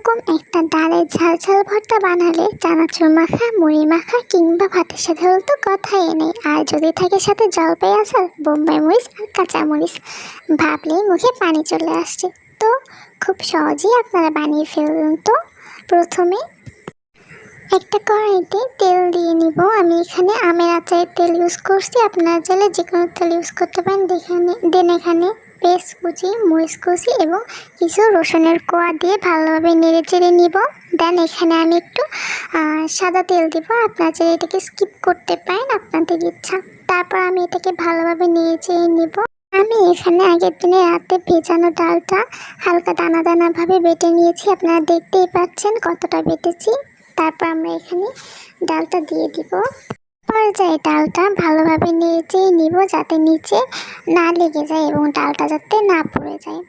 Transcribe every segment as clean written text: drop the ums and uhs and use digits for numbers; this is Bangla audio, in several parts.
এরকম একটা ডালের ঝাল ঝাল ভর্তা বানালে চানাচুর মাখা, মুড়ি মাখা কিংবা ভাতের সাথে হলে তো কথাই নেই। আর যদি থাকে সাথে জলপাই আচার, বোম্বাই মরিচ আর কাঁচা মরিচ, ভাবলেই মুখে পানি চলে আসছে। তো খুব সহজেই আপনারা বানিয়ে ফেলুন। তো প্রথমে একটা কড়াইতে তেল দিয়ে নিব। আমি এখানে আমের আচারের তেল ইউজ করছি, আপনারা চাইলে যে কোনো তেল ইউজ করতে পারেন। দেন এখানে পেঁয়াজ কুচি, মরিচ কুচি এবং কিছু রসুনের কোয়া দিয়ে ভালোভাবে নেড়ে চেড়ে নিব। দেন এখানে আমি একটু সাদা তেল দিব, আপনারা চাইলে এটাকে স্কিপ করতে পারেন, আপনাদের ইচ্ছা। তারপর আমি এটাকে ভালোভাবে নেড়ে চেড়ে নিব। আমি এখানে আগের দিনে রাতে ভেজানো ডালটা হালকা দানা দানাভাবে বেটে নিয়েছি, আপনারা দেখতেই পাচ্ছেন কতটা বেটেছি। তারপর আমরা এখানে ডালটা দিয়ে দিব। পর্যায়ে ডালটা ভালোভাবে নেড়ে নিব যাতে নিচে না লেগে যায় এবং ডালটা যাতে না পড়ে যায়।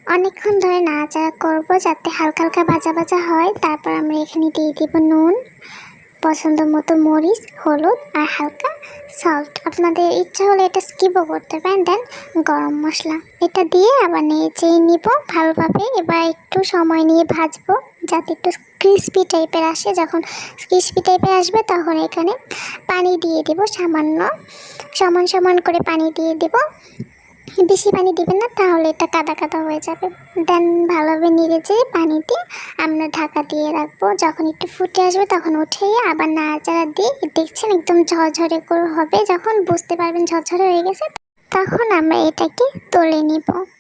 অনেকক্ষণ ধরে নাড়াচাড়া করব যাতে হালকা হালকা ভাজা ভাজা হয়। তারপর আমরা এখানে দিয়ে দিব নুন, পছন্দ মতো মরিচ, হলুদ আর হালকা সল্ট। আপনাদের ইচ্ছা হলে এটা স্কিপও করতে পারেন। দেন গরম মশলা এটা দিয়ে আবার নেড়ে নিব ভালোভাবে। এবার একটু সময় নিয়ে ভাজবো যাতে একটু ক্রিস্পি টাইপের আসে। যখন ক্রিস্পি টাইপের আসবে তখন এখানে পানি দিয়ে দেব, সামান্য সমান সমান করে পানি দিয়ে দেব, বেশি পানি দিবেন না তাহলে এটা কাদা কাদা হয়ে যাবে। দেন ভালোভাবে নেড়ে চেড়ে পানি দিয়ে আমরা ঢাকা দিয়ে রাখবো। যখন একটু ফুটে আসবে তখন উঠিয়ে আবার নাড়াচাড়া দিয়ে দেখছেন একদম ঝরঝরে করে হবে। যখন বুঝতে পারবেন ঝরঝরে হয়ে গেছে তখন আমরা এটাকে তুলে নিব।